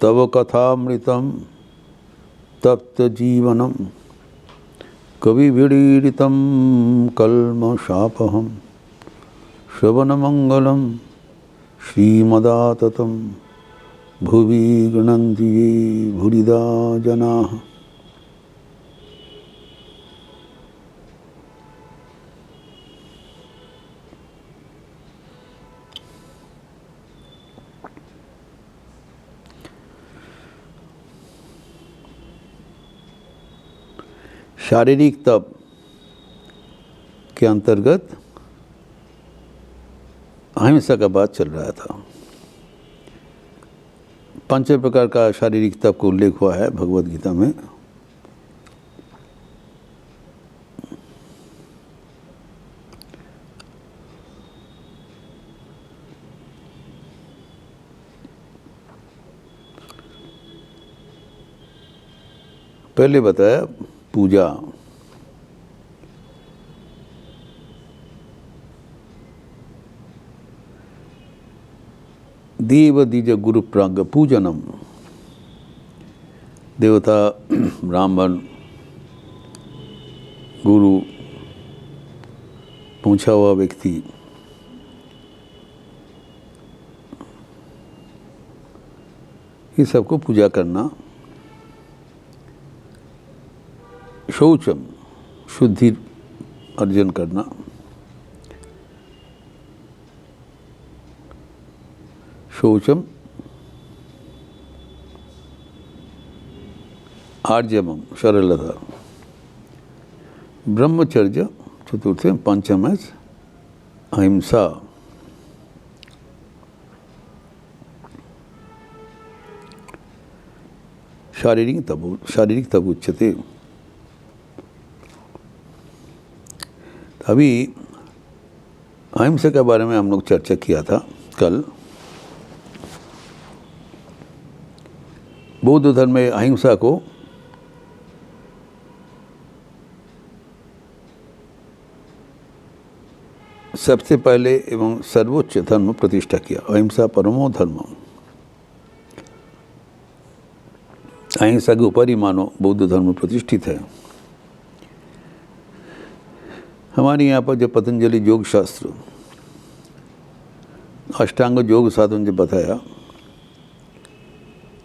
तव कथामृतं तप्त जीवनम कविभिरीडितं कल्मषापहं श्रवणमंगलं श्रीमदाततं भुवि गृह्णन्ति ये भूरिदा जनाः। शारीरिक तप के अंतर्गत अहिंसा का बात चल रहा था। 5 प्रकार का शारीरिक तप का उल्लेख हुआ है भगवद गीता में। पहले बताया पूजा, देव द्विज गुरु प्राग पूजनम, देवता ब्राह्मण गुरु पूछा हुआ व्यक्ति ये सबको पूजा करना। शौचम शुद्धि अर्जन करना, शौचम आर्जवम सरलता, ब्रह्मचर्य चतुर्थ, पंचम है अहिंसा। शारीरिक तप उच्यते। अभी अहिंसा के बारे में हम लोग चर्चा किया था कल। बौद्ध धर्म में अहिंसा को सबसे पहले एवं सर्वोच्च धर्म प्रतिष्ठा किया। अहिंसा परमो धर्म, अहिंसा के ऊपर ही मानो बौद्ध धर्म प्रतिष्ठित है। हमारे यहाँ पर जो पतंजलि योग शास्त्र अष्टांग योग साधन जो बताया,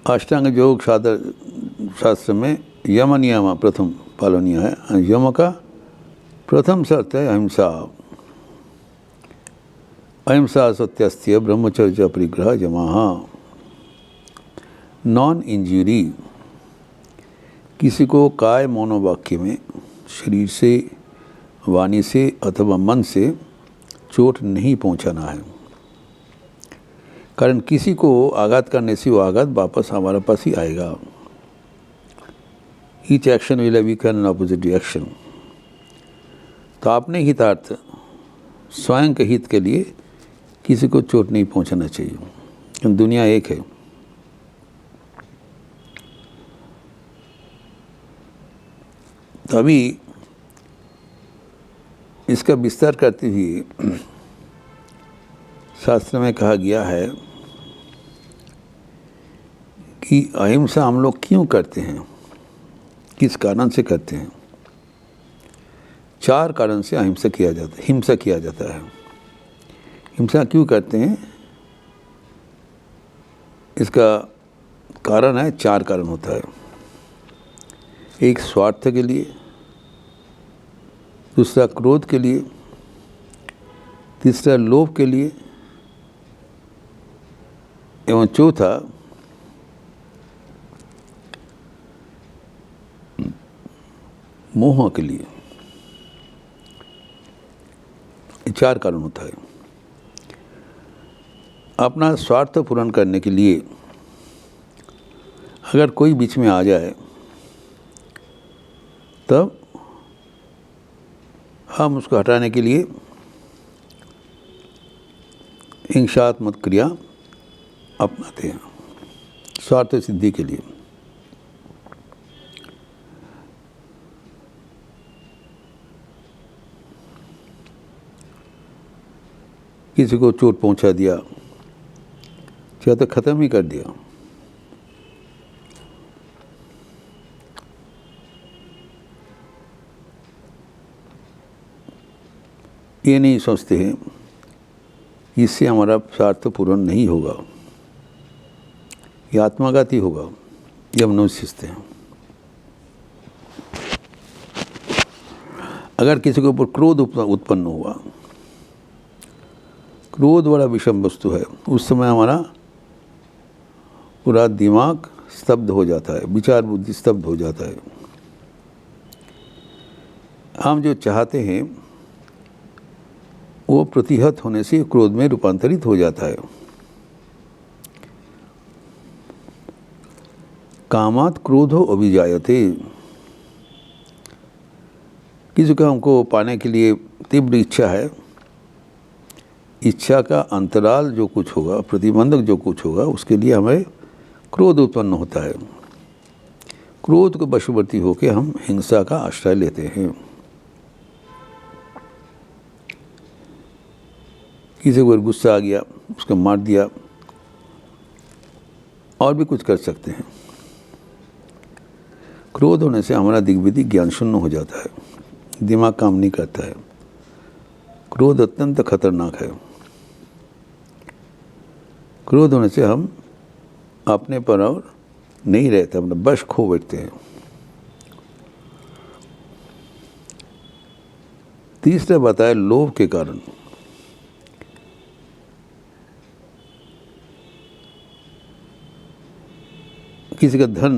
अष्टांग योग शास्त्र में यम नियम प्रथम पालनीय है। यम का प्रथम शर्त है अहिंसा। अहिंसा सत्यस्त्य ब्रह्मचर्य परिग्रह यमः। नॉन इंजरी, किसी को काय मनोवाक्य में शरीर से, वाणी से अथवा मन से चोट नहीं पहुंचाना है। कारण किसी को आघात करने से वो आघात वापस हमारे पास ही आएगा। Each action will have equal and opposite reaction. तो अपने हितार्थ, स्वयं के हित के लिए किसी को चोट नहीं पहुंचाना चाहिए। दुनिया एक है। तो अभी इसका विस्तार करते हुए शास्त्र में कहा गया है कि अहिंसा हम लोग क्यों करते हैं, किस कारण से करते हैं। 4 कारण से अहिंसा किया जाता है, हिंसा किया जाता है। हिंसा क्यों करते हैं, इसका कारण है, 4 कारण होता है। एक स्वार्थ के लिए, दूसरा क्रोध के लिए, तीसरा लोभ के लिए एवं चौथा मोह के लिए। 4 कारण होता है। अपना स्वार्थ पूर्ण करने के लिए अगर कोई बीच में आ जाए तब हम उसको हटाने के लिए हिंसात्मक क्रिया अपनाते हैं स्वार्थ सिद्धि के लिए। किसी को चोट पहुंचा दिया, चाहे तो ख़त्म ही कर दिया, ये नहीं सोचते हैं इससे हमारा स्वार्थ पूर्ण नहीं होगा, ये आत्मघाती होगा, ये हम नहीं सीखते हैं। अगर किसी के ऊपर क्रोध उत्पन्न हुआ, क्रोध बड़ा विषम वस्तु है, उस समय हमारा पूरा दिमाग स्तब्ध हो जाता है, विचार बुद्धि स्तब्ध हो जाता है। हम जो चाहते हैं वो प्रतिहत होने से क्रोध में रूपांतरित हो जाता है। कामात् क्रोधो अभिजायते, किसी को हमको पाने के लिए तीव्र इच्छा है, इच्छा का अंतराल जो कुछ होगा, प्रतिबंधक जो कुछ होगा, उसके लिए हमें क्रोध उत्पन्न होता है। क्रोध को वशवर्ती होकर हम हिंसा का आश्रय लेते हैं। किसी को गुस्सा आ गया, उसको मार दिया, और भी कुछ कर सकते हैं। क्रोध होने से हमारा दिग्विदिक ज्ञान शून्य हो जाता है, दिमाग काम नहीं करता है। क्रोध अत्यंत खतरनाक है। क्रोध होने से हम अपने पर और नहीं रहते, अपना बश खो बैठते हैं। तीसरा बताया लोभ के कारण। किसी का धन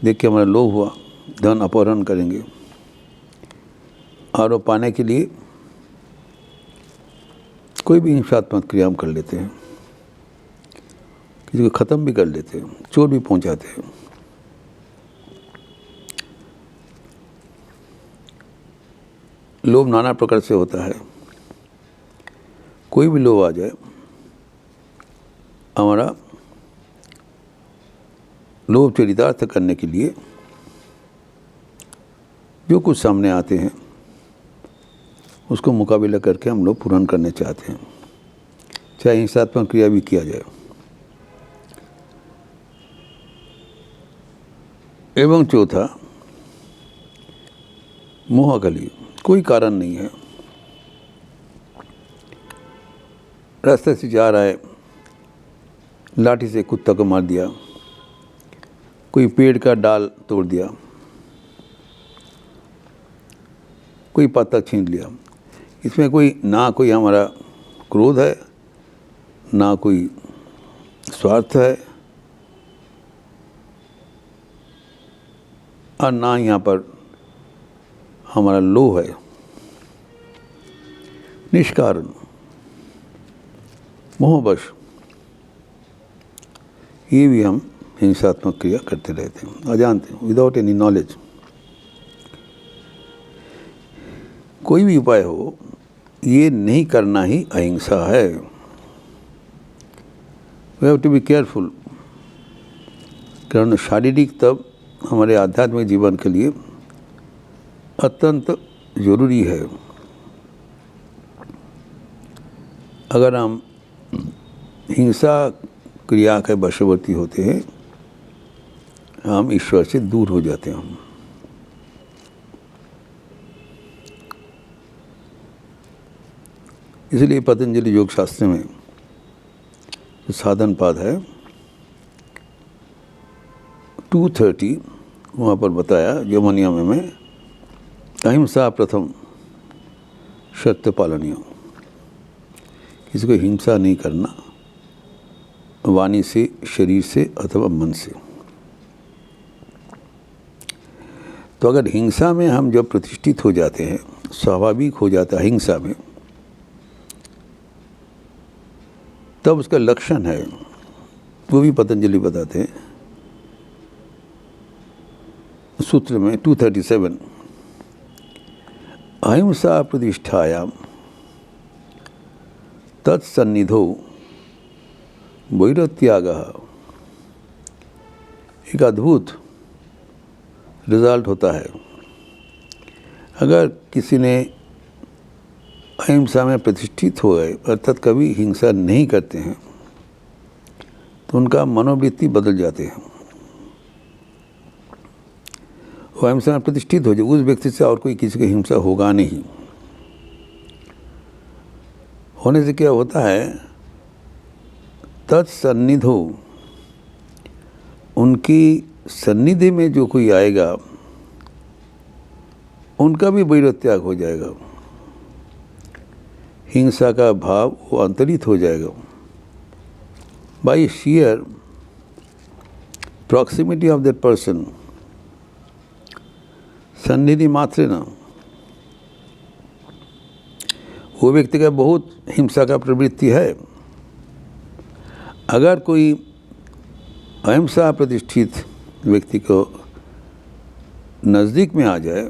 देख के हमारा लोभ हुआ, धन अपहरण करेंगे, और वो पाने के लिए कोई भी हिंसात्मक क्रिया हम कर लेते हैं, किसी को ख़त्म भी कर लेते हैं, चोट भी पहुंचाते हैं। लोभ नाना प्रकार से होता है। कोई भी लोभ आ जाए, हमारा लोभ चरितार्थ करने के लिए जो कुछ सामने आते हैं उसको मुकाबला करके हम लोग पूर्ण करने चाहते हैं, चाहे हिंसात्मक क्रिया भी किया जाए। एवं चौथा मोह कली, कोई कारण नहीं है, रास्ते से जा रहा है, लाठी से कुत्ता को मार दिया, कोई पेड़ का डाल तोड़ दिया, कोई पत्ता छीन लिया। इसमें कोई ना कोई हमारा क्रोध है, ना कोई स्वार्थ है, और ना यहाँ पर हमारा लोभ है। निष्कारण मोहवश ये भी हम हिंसात्मक क्रिया करते रहते हैं, अजानते, विदाउट एनी नॉलेज। कोई भी उपाय हो, ये नहीं करना ही अहिंसा है। We have to be careful, कारण शारीरिक तब हमारे आध्यात्मिक जीवन के लिए अत्यंत जरूरी है। अगर हम हिंसा क्रिया के वशवर्ती होते हैं, हम ईश्वर से दूर हो जाते हैं। हम इसलिए पतंजलि योग शास्त्र में जो साधन पाद है 230, वहाँ पर बताया यमनियम में अहिंसा प्रथम सत्य पालनीय, किसी को हिंसा नहीं करना, वाणी से, शरीर से अथवा मन से। तो अगर हिंसा में हम जब प्रतिष्ठित हो जाते हैं, स्वाभाविक हो जाता है हिंसा में, तब उसका लक्षण है, वो भी पतंजलि बताते हैं सूत्र में 237, अहिंसा प्रतिष्ठायाम तत्सन्निधो वैरत्यागः। एक अद्भुत रिजल्ट होता है। अगर किसी ने अहिंसा में प्रतिष्ठित हो गए, अर्थात कभी हिंसा नहीं करते हैं, तो उनका मनोवृत्ति बदल जाते हैं। वो अहिंसा में प्रतिष्ठित हो जाए, उस व्यक्ति से और कोई किसी की हिंसा होगा नहीं। होने से क्या होता है, तत्सन्निधो, उनकी सन्निधि में जो कोई आएगा उनका भी वैरत्याग हो जाएगा, हिंसा का भाव वो अंतरित हो जाएगा। By sheer proximity of that person, सन्निधि मात्र न, वो व्यक्ति का बहुत हिंसा का प्रवृत्ति है। अगर कोई अहिंसा प्रतिष्ठित व्यक्ति को नज़दीक में आ जाए,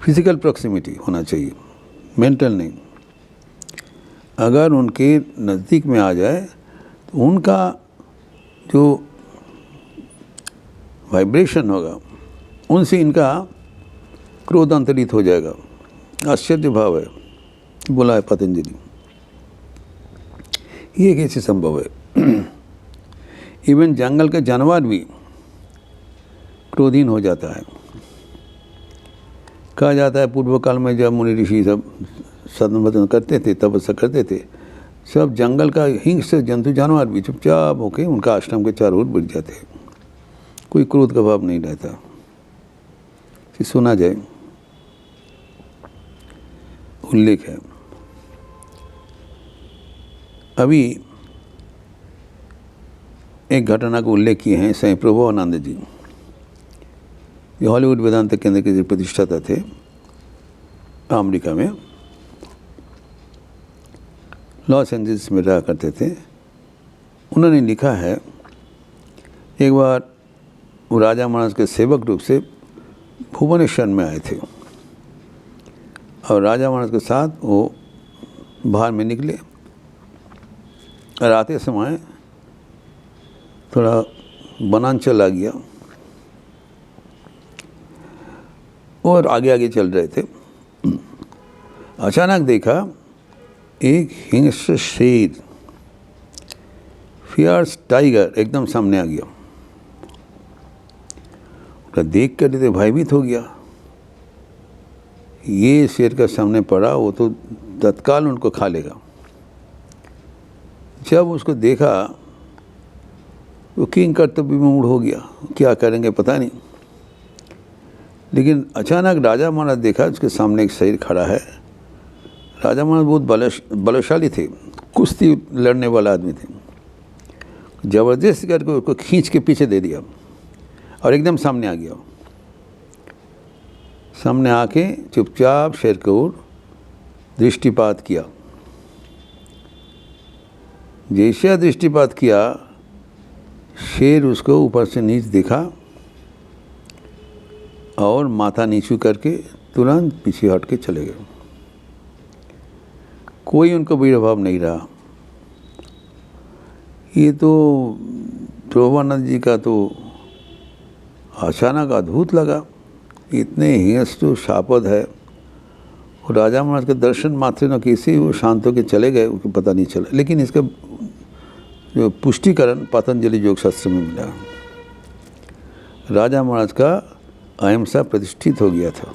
फिजिकल प्रॉक्सिमिटी होना चाहिए, मेंटल नहीं, अगर उनके नज़दीक में आ जाए तो उनका जो वाइब्रेशन होगा उनसे इनका क्रोध अंतरित हो जाएगा। आश्चर्य भाव है, बोला है पतंजलि। ये कैसे संभव है? इवन जंगल का जानवर भी क्रोधीन हो जाता है। कहा जाता है पूर्व काल में जब मुनि ऋषि सब साधन भजन करते थे, तपस्या करते थे, सब जंगल का हिंस्र जंतु जानवर भी चुपचाप होके उनका आश्रम के चारों ओर बढ़ जाते, कोई क्रोध का भाव नहीं रहता। कि सुना जाए, उल्लेख है। अभी एक घटना को उल्लेख किए हैं स्वयं प्रभुआनंद जी, ये हॉलीवुड वेदांत केंद्र के प्रतिष्ठाता थे अमेरिका में, लॉस एंजल्स में रहा करते थे। उन्होंने लिखा है, एक बार वो राजा महाराज के सेवक रूप से भुवनेश्वर में आए थे और राजा महाराज के साथ वो बाहर में निकले और आते समय थोड़ा वनांचल आ गया और आगे आगे चल रहे थे। अचानक देखा एक हिंस्र शेर, फियर्स टाइगर एकदम सामने आ गया। उसका देख कर तो भयभीत हो गया, ये शेर का सामने पड़ा वो तो तत्काल उनको खा लेगा। जब उसको देखा वो किंग कर्तव्य में मूड हो गया, क्या करेंगे पता नहीं। लेकिन अचानक राजा महाराज देखा उसके सामने एक शेर खड़ा है। राजा महाराज बहुत बलशाली थे, कुश्ती लड़ने वाला आदमी थे। जबरदस्त करके उसको खींच के पीछे दे दिया और एकदम सामने आ गया। सामने आके चुपचाप शेर की ओर दृष्टिपात किया। जैसे दृष्टिपात किया, शेर उसको ऊपर से नीचे देखा और माथा नीचू करके तुरंत पीछे हट के चले गए। कोई उनको वीरभाव नहीं रहा। ये तो प्रभुआनंद जी का तो अचानक अद्भुत लगा, इतने हिंस्र शापद है। और राजा महाराज के दर्शन मात्र न कैसे वो शांत होकर चले गए, उसको पता नहीं चला। लेकिन इसका जो पुष्टिकरण पतंजलि योग शास्त्र में मिला। राजा महाराज का अहिंसा प्रतिष्ठित हो गया था,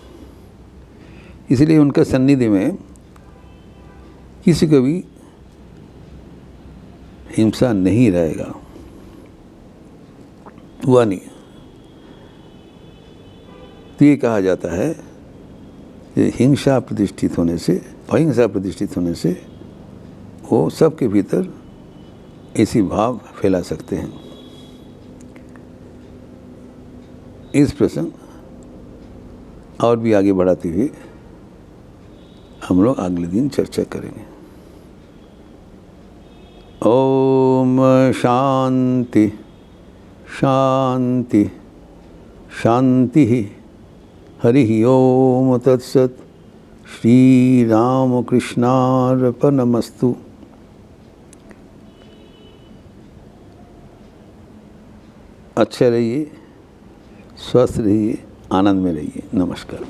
इसलिए उनका सन्निधि में किसी को भी हिंसा नहीं रहेगा, हुआ नहीं। तो ये कहा जाता है कि हिंसा प्रतिष्ठित होने से, अहिंसा प्रतिष्ठित होने से वो सबके भीतर ऐसी भाव फैला सकते हैं। इस प्रसंग और भी आगे बढ़ाते हुए हम लोग अगले दिन चर्चा करेंगे। ओम शांति शांति शांति। हरि ओम तत्सत। श्री राम कृष्णार्पणमस्तु। अच्छे रहिए, स्वस्थ रहिए, आनंद में रहिए। नमस्कार।